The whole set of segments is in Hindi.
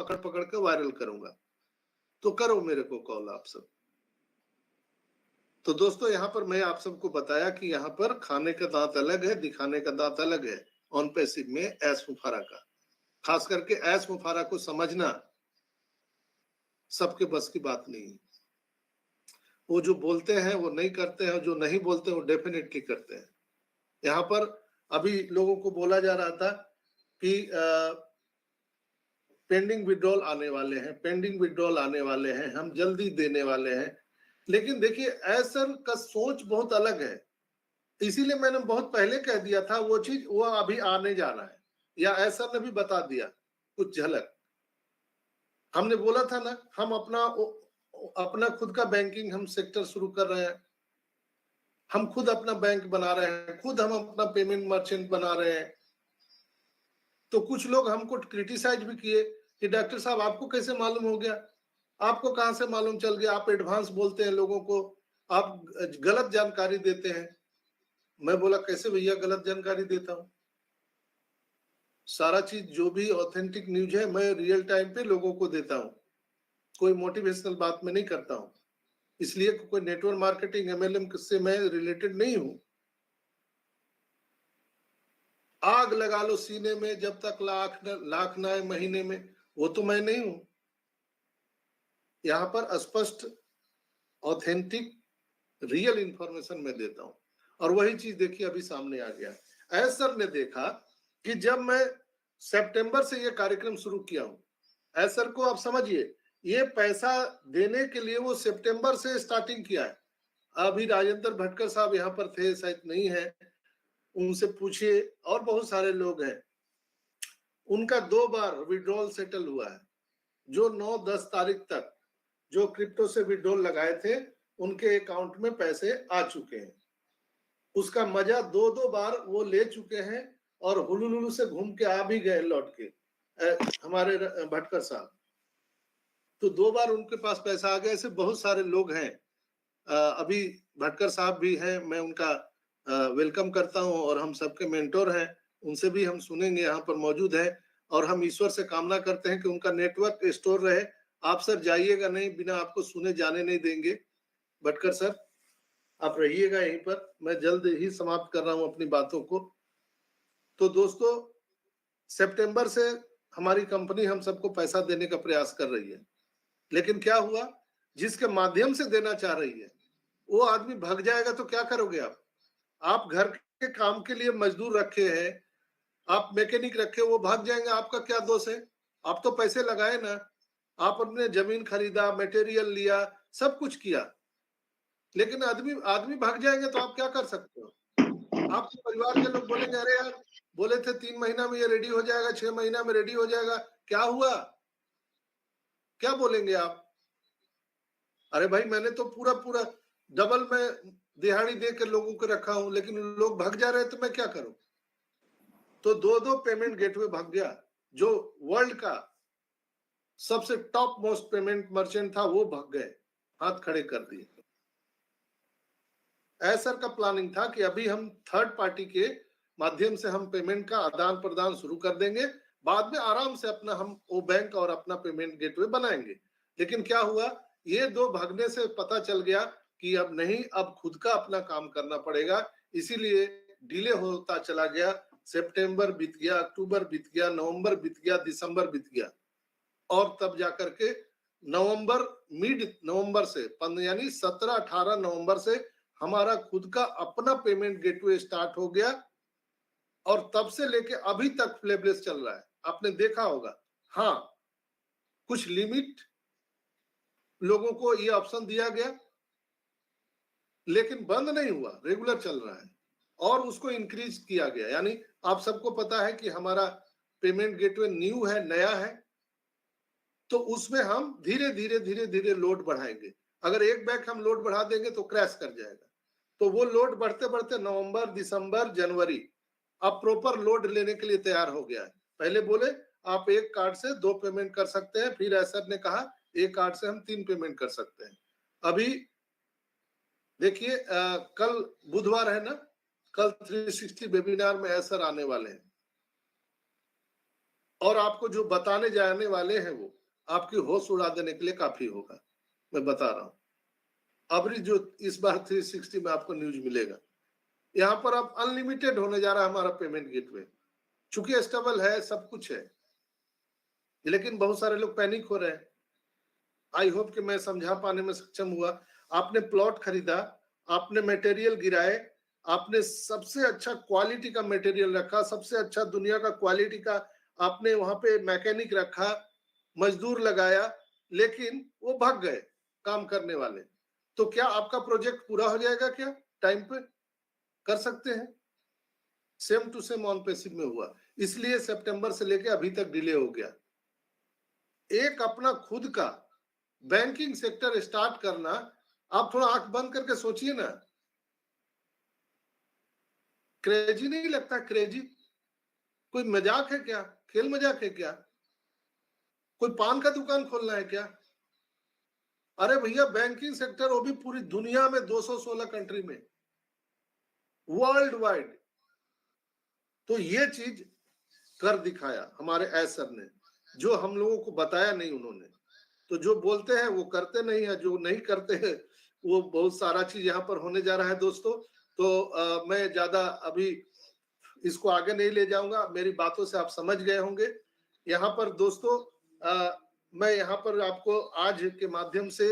पकड़ पकड़ के वायरल करूंगा। तो करो मेरे को कॉल आप सब। तो दोस्तों यहाँ पर मैं आप सबको बताया कि यहाँ पर खाने का दांत अलग है, दिखाने का दांत अलग है ऑन पैसिव में ऐश मुफारा का। खास करके ऐश मुफारा को समझना सबके बस की बात नहीं है। वो जो बोलते हैं वो नहीं करते हैं, जो नहीं बोलते वो डेफिनेटली करते हैं। यहाँ पर अभी लोगों को बोला जा रहा था कि पेंडिंग विड्रॉल आने वाले हैं, पेंडिंग विड्रॉल आने वाले हैं, हम जल्दी देने वाले हैं। लेकिन देखिए एसर का सोच बहुत अलग है, इसीलिए मैंने बहुत पहले कह दिया था वो चीज वो अभी आने जा रहा है, या एसर ने भी बता दिया कुछ झलक। हमने बोला था ना, हम अपना खुद का बैंकिंग हम सेक्टर शुरू कर रहे हैं, हम खुद अपना बैंक बना रहे हैं, खुद हम अपना पेमेंट मर्चेंट बना रहे हैं। तो कुछ लोग हमको क्रिटिसाइज भी किए कि डॉक्टर साहब आपको कैसे मालूम हो गया, आपको कहां से मालूम चल गया, आप एडवांस बोलते हैं लोगों को, आप गलत जानकारी देते हैं। मैं बोला कैसे भैया गलत जानकारी देता हूं, सारा चीज जो भी ऑथेंटिक न्यूज है मैं रियल टाइम पे लोगों को देता हूं, कोई मोटिवेशनल बात में नहीं करता हूं। इसलिए कोई नेटवर्क मार्केटिंग एमएलएम से मैं रिलेटेड नहीं हूं। आग लगा लो सीने में जब तक लाख ना आए महीने में, वो तो मैं नहीं हूं। यहां पर स्पष्ट ऑथेंटिक रियल इंफॉर्मेशन मैं देता हूं, और वही चीज देखिए अभी सामने आ गया। ऐसर ने देखा कि जब मैं सितंबर से ये कार्यक्रम शुरू किया हूं, ऐसर को आप समझिए ये पैसा देने के लिए वो सितंबर से स्टार्टिंग किया है। अभी राजेंद्र भटकर साहब यहाँ पर थे, शायद नहीं है, उनसे पूछिए, और बहुत सारे लोग हैं। उनका 2 बार विड्रॉल सेटल हुआ है। जो 9-10 तारीख तक जो क्रिप्टो से विड्रॉल लगाए थे उनके अकाउंट में पैसे आ चुके हैं। उसका मजा 2-2 बार वो ले चुके हैं, और हुलुलुलु से घूम के आ भी गए लौट के हमारे भटकर साहब। तो 2 बार उनके पास पैसा आ गया। ऐसे बहुत सारे लोग हैं। अभी भटकर साहब भी हैं, मैं उनका वेलकम करता हूं, और हम सबके मेंटोर हैं, उनसे भी हम सुनेंगे, यहाँ पर मौजूद है। और हम ईश्वर से कामना करते हैं कि उनका नेटवर्क स्टोर रहे। आप सर जाइएगा नहीं, बिना आपको सुने जाने नहीं देंगे। भटकर सर आप रहिएगा यहीं पर, मैं जल्द ही समाप्त कर रहा हूं अपनी बातों को। तो दोस्तों सितंबर से हमारी कंपनी हम सबको पैसा देने का प्रयास कर रही है, लेकिन क्या हुआ, जिसके माध्यम से देना चाह रही है वो आदमी भाग जाएगा तो क्या करोगे आप? आप घर के काम के लिए मजदूर रखे हैं, आप मैकेनिक रखे, वो भाग जाएंगे, आपका क्या दोष है? आप तो पैसे लगाए ना, आप अपने जमीन खरीदा, मटेरियल लिया, सब कुछ किया, लेकिन आदमी भाग जाएंगे तो आप क्या कर सकते हो? आपके परिवार के लोग बोलेंगे अरे यार बोले थे 3 महीना में ये रेडी हो जाएगा, 6 महीना में रेडी हो जाएगा, क्या हुआ? क्या बोलेंगे आप? अरे भाई मैंने तो पूरा पूरा डबल में दिहाड़ी दे के लोगों को रखा हूं, लेकिन लोग भाग जा रहे हैं तो मैं क्या करूं? तो 2 पेमेंट गेटवे भाग गया। जो वर्ल्ड का सबसे टॉप मोस्ट पेमेंट मर्चेंट था वो भाग गए, हाथ खड़े कर दिए। ऐसा का प्लानिंग था कि अभी हम थर्ड पार्टी के माध्यम से हम पेमेंट का आदान प्रदान शुरू कर देंगे, बाद में आराम से अपना हम वो बैंक और अपना पेमेंट गेटवे बनाएंगे। लेकिन क्या हुआ, ये 2 भागने से पता चल गया कि अब नहीं, अब खुद का अपना काम करना पड़ेगा, इसीलिए डिले होता चला गया। सितंबर बीत गया, अक्टूबर बीत गया, नवंबर बीत गया, दिसंबर बीत गया, और तब जाकर के नवंबर, मिड नवंबर से यानी 17-18 नवंबर से हमारा खुद का अपना पेमेंट गेटवे स्टार्ट हो गया, और तब से लेके अभी तक फ्लैबलेस चल रहा है। आपने देखा होगा, हाँ कुछ लिमिट लोगों को ये ऑप्शन दिया गया, लेकिन बंद नहीं हुआ, रेगुलर चल रहा है, और उसको इंक्रीज किया गया। यानी आप सबको पता है कि हमारा पेमेंट गेटवे न्यू है, नया है, तो उसमें हम धीरे धीरे लोड बढ़ाएंगे। अगर एक बैग हम लोड बढ़ा देंगे तो क्रैश कर जाएगा। तो वो लोड बढ़ते बढ़ते नवंबर, दिसंबर, जनवरी अब प्रॉपर लोड लेने के लिए तैयार हो गया है। पहले बोले आप एक कार्ड से 2 पेमेंट कर सकते हैं, फिर ऐसा ने कहा एक कार्ड से हम 3 पेमेंट कर सकते हैं। अभी देखिए कल बुधवार है ना, कल 360 वेबिनार में ऐसा आने वाले हैं। और आपको जो बताने जाने वाले हैं वो आपकी होश उड़ा देने के लिए काफी होगा, मैं बता रहा हूं। अब जो इस बार 360 में आपको न्यूज मिलेगा, यहाँ पर अब अनलिमिटेड होने जा रहा है हमारा पेमेंट गेटवे, चूंकि स्टेबल है, सब कुछ है, लेकिन बहुत सारे लोग पैनिक हो रहे हैं। आई होप कि मैं समझा पाने में सक्षम हुआ। आपने प्लॉट खरीदा, आपने मटेरियल गिराए, आपने सबसे अच्छा क्वालिटी का मटेरियल रखा, सबसे अच्छा दुनिया का क्वालिटी का आपने वहां पे मैकेनिक रखा, मजदूर लगाया, लेकिन वो भाग गए काम करने वाले, तो क्या आपका प्रोजेक्ट पूरा हो जाएगा? क्या टाइम पे कर सकते हैं? Same to same on passive में हुआ, इसलिए सितंबर से लेके अभी तक डिले हो गया। एक अपना खुद का बैंकिंग सेक्टर स्टार्ट करना, आप थोड़ा आंख बंद करके सोचिए ना, क्रेजी नहीं लगता? क्रेजी कोई मजाक है क्या? खेल मजाक है क्या? कोई पान का दुकान खोलना है क्या? अरे भैया, बैंकिंग सेक्टर वो भी पूरी दुनिया में 216 कंट्री में, वर्ल्ड वाइड। तो ये चीज कर दिखाया हमारे एस सर ने, जो हम लोगों को बताया नहीं उन्होंने। तो जो बोलते हैं वो करते नहीं है, जो नहीं करते हैं वो बहुत सारा चीज यहाँ पर होने जा रहा है दोस्तों। तो मैं ज्यादा अभी इसको आगे नहीं ले जाऊंगा, मेरी बातों से आप समझ गए होंगे। यहाँ पर दोस्तों मैं यहाँ पर आपको आज के माध्यम से,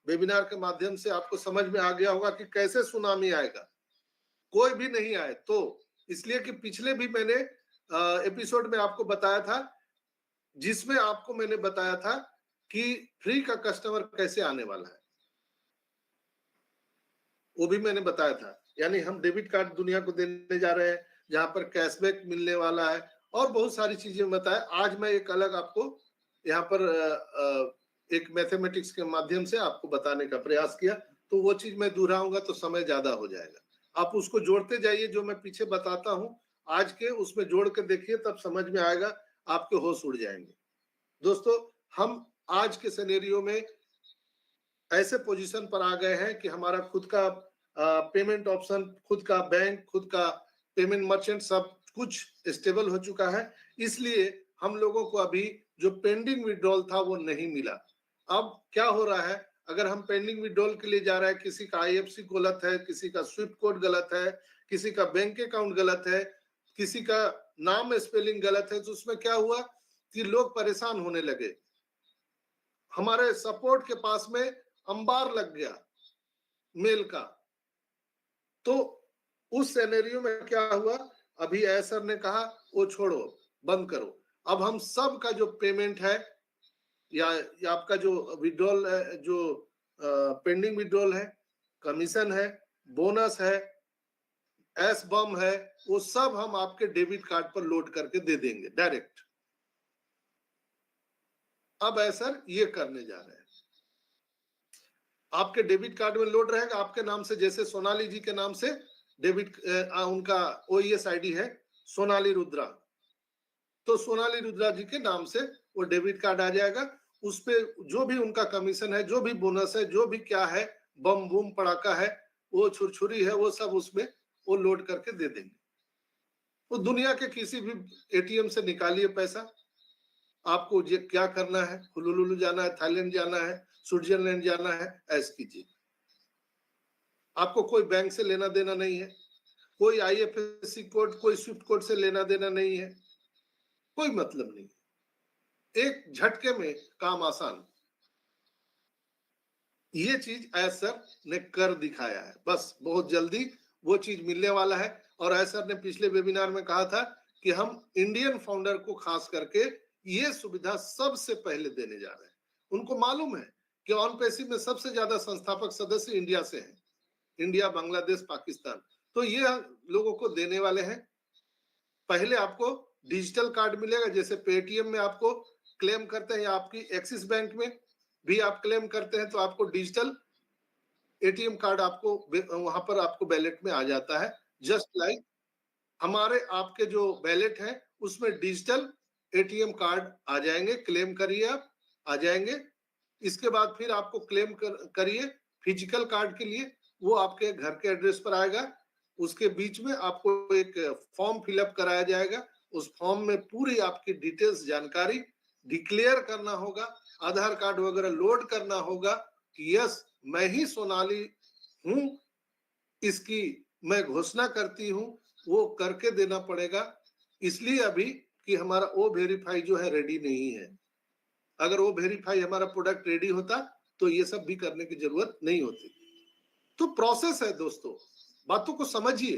वेबिनार के माध्यम से आपको समझ में आ गया होगा कि कैसे सुनामी आएगा, कोई भी नहीं आए तो। इसलिए कि पिछले भी मैंने एपिसोड में आपको बताया था, जिसमें आपको मैंने बताया था कि फ्री का कस्टमर कैसे आने वाला है, वो भी मैंने बताया था। यानी हम डेबिट कार्ड दुनिया को देने जा रहे हैं, जहां पर कैशबैक मिलने वाला है, और बहुत सारी चीजें बताया। आज मैं एक अलग आपको यहाँ पर एक मैथमेटिक्स के माध्यम से आपको बताने का प्रयास किया, तो वो चीज मैं दोहराऊंगा तो समय ज्यादा हो जाएगा। आप उसको जोड़ते जाइए, जो मैं पीछे बताता हूँ आज के, उसमें जोड़ के देखिए, तब समझ में आएगा, आपके होश उड़ जाएंगे। दोस्तों, हम आज के सिनेरियो में ऐसे पोजीशन पर आ गए हैं कि हमारा खुद का पेमेंट ऑप्शन, खुद का बैंक, खुद का पेमेंट मर्चेंट, सब कुछ स्टेबल हो चुका है। इसलिए हम लोगों को अभी जो पेंडिंग विड्रॉल था वो नहीं मिला। अब क्या हो रहा है, अगर हम पेंडिंग विड्रॉल के लिए जा रहे हैं, किसी का आईएफएससी गलत है, किसी का स्विफ्ट कोड गलत है, किसी का बैंक अकाउंट गलत है, किसी का नाम स्पेलिंग गलत है, तो उसमें क्या हुआ कि लोग परेशान होने लगे। हमारे सपोर्ट के पास में अंबार लग गया मेल का। तो उस सिनेरियो में क्या हुआ, अभी सर ने कहा वो छोड़ो, बंद करो। अब हम सब का जो पेमेंट है, या आपका जो विड्रॉल, जो पेंडिंग विड्रॉल है, कमीशन है, बोनस है, एस बम है, वो सब हम आपके डेबिट कार्ड पर लोड करके दे देंगे डायरेक्ट। अब सर ये करने जा रहे हैं, आपके डेबिट कार्ड में लोड रहेगा आपके नाम से, जैसे सोनाली जी के नाम से डेबिट, उनका ओईएस आईडी है सोनाली रुद्रा, तो सोनाली रुद्रा जी के नाम से वो डेबिट कार्ड आ जाएगा। उस पे जो भी उनका कमीशन है, जो भी बोनस है, जो भी क्या है, बम बूम पड़ाका है, वो छुरछुरी है, वो सब उसमें वो लोड करके दे देंगे। वो दुनिया के किसी भी एटीएम से निकालिए पैसा, आपको क्या करना है, हुलुलुलु जाना है, थाईलैंड जाना है, स्विट्जरलैंड जाना है, ऐसे कीजिए। आपको कोई बैंक से लेना देना नहीं है, कोई आईएफएससी कोड, कोई स्विफ्ट कोड से लेना देना नहीं है, कोई मतलब नहीं, एक झटके में काम आसान। ये चीज सर ने कर दिखाया है, बस बहुत जल्दी वो चीज मिलने वाला है। और सर ने पिछले वेबिनार में कहा था कि हम इंडियन फाउंडर को खास करके ये सुविधा सबसे पहले देने जा रहे हैं। उनको मालूम है कि ऑन पैसिव में सबसे ज्यादा संस्थापक सदस्य इंडिया से हैं, इंडिया, बांग्लादेश, पाकिस्तान, तो ये लोगों को देने वाले हैं। पहले आपको डिजिटल कार्ड मिलेगा, जैसे पेटीएम में आपको क्लेम करते हैं, या आपकी एक्सिस बैंक में भी आप क्लेम करते हैं, तो आपको डिजिटल एटीएम कार्ड आपको वहां पर आपको बैलेट में आ जाता है। जस्ट लाइक हमारे आपके जो बैलेट है उसमें डिजिटल एटीएम कार्ड आ जाएंगे, क्लेम करिए आप, आ जाएंगे। इसके बाद फिर आपको क्लेम करिए फिजिकल कार्ड के लिए, वो आपके घर के एड्रेस पर आएगा। उसके बीच में आपको एक फॉर्म फिलअप कराया जाएगा, उस फॉर्म में पूरी आपकी डिटेल्स जानकारी डिक्लेयर करना होगा, आधार कार्ड वगैरह लोड करना होगा कि यस मैं ही सोनाली हूं, इसकी मैं घोषणा करती हूं, वो करके देना पड़ेगा। इसलिए अभी कि हमारा ओ वेरीफाई जो है रेडी नहीं है। अगर वो वेरीफाई हमारा प्रोडक्ट रेडी होता तो ये सब भी करने की जरूरत नहीं होती। तो प्रोसेस है दोस्तों, बातों को समझिए।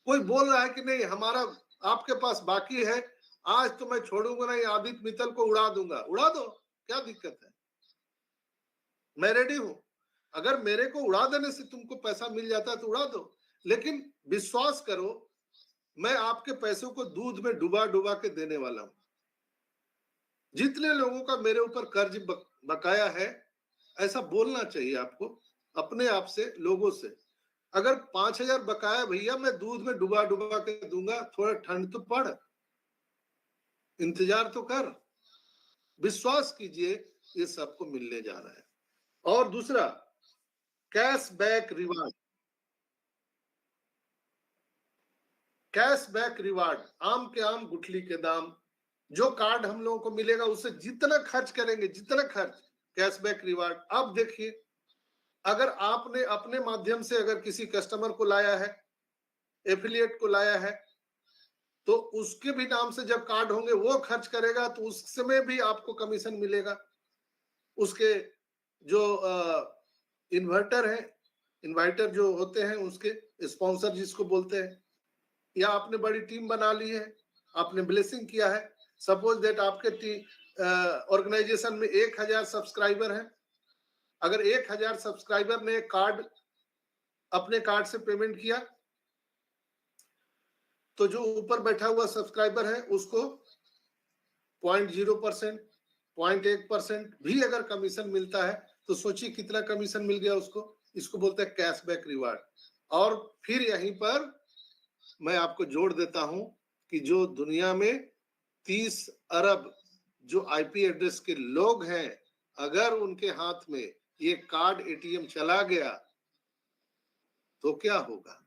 कोई बोल रहा है कि नहीं हमारा आपके पास बाकी है, आज तो मैं छोड़ूंगा नहीं, आदित्य मित्तल को उड़ा दूंगा, उड़ा दो, क्या दिक्कत है, मैं रेडी हूं। अगर मेरे को उड़ा देने से तुमको पैसा मिल जाता है तो उड़ा दो, लेकिन विश्वास करो मैं आपके पैसों को दूध में डुबा डुबा के देने वाला हूं। जितने लोगों का मेरे ऊपर कर्ज बकाया है, ऐसा बोलना चाहिए आपको अपने आप से, लोगों से। अगर 5,000 बकाया भैया, मैं दूध में डुबा डुबा के दूंगा, थोड़ा ठंड तो पड़, इंतजार तो कर, विश्वास कीजिए ये सबको मिलने जा रहा है। और दूसरा, कैशबैक रिवार्ड। कैशबैक रिवार्ड, आम के आम गुठली के दाम। जो कार्ड हम लोगों को मिलेगा उससे जितना खर्च करेंगे, जितना खर्च, कैशबैक रिवार्ड। अब देखिए, अगर आपने अपने माध्यम से अगर किसी कस्टमर को लाया है, एफिलिएट को लाया है, तो उसके भी नाम से जब कार्ड होंगे वो खर्च करेगा तो उसमें भी आपको कमीशन मिलेगा। उसके जो इन्वर्टर है, इन्वाइटर जो होते हैं, उसके स्पॉन्सर जिसको बोलते हैं, या आपने बड़ी टीम बना ली है, आपने ब्लेसिंग किया है, सपोज दैट आपके ऑर्गेनाइजेशन में 1,000 सब्सक्राइबर हैं। अगर 1,000 सब्सक्राइबर ने कार्ड, अपने कार्ड से पेमेंट किया, तो जो ऊपर बैठा हुआ सब्सक्राइबर है उसको 0.0%, 0.1% भी अगर कमीशन मिलता है तो सोचिए कितना कमीशन मिल गया उसको। इसको बोलते हैं कैशबैक रिवार्ड। और फिर यहीं पर मैं आपको जोड़ देता हूं कि जो दुनिया में 30 अरब जो आईपी एड्रेस के लोग हैं, अगर उनके हाथ में ये कार्ड एटीएम चला गया तो क्या होगा?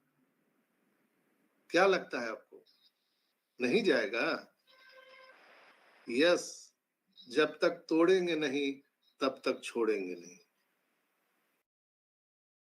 क्या लगता है आपको? नहीं जाएगा? यस, जब तक तोड़ेंगे नहीं तब तक छोड़ेंगे नहीं।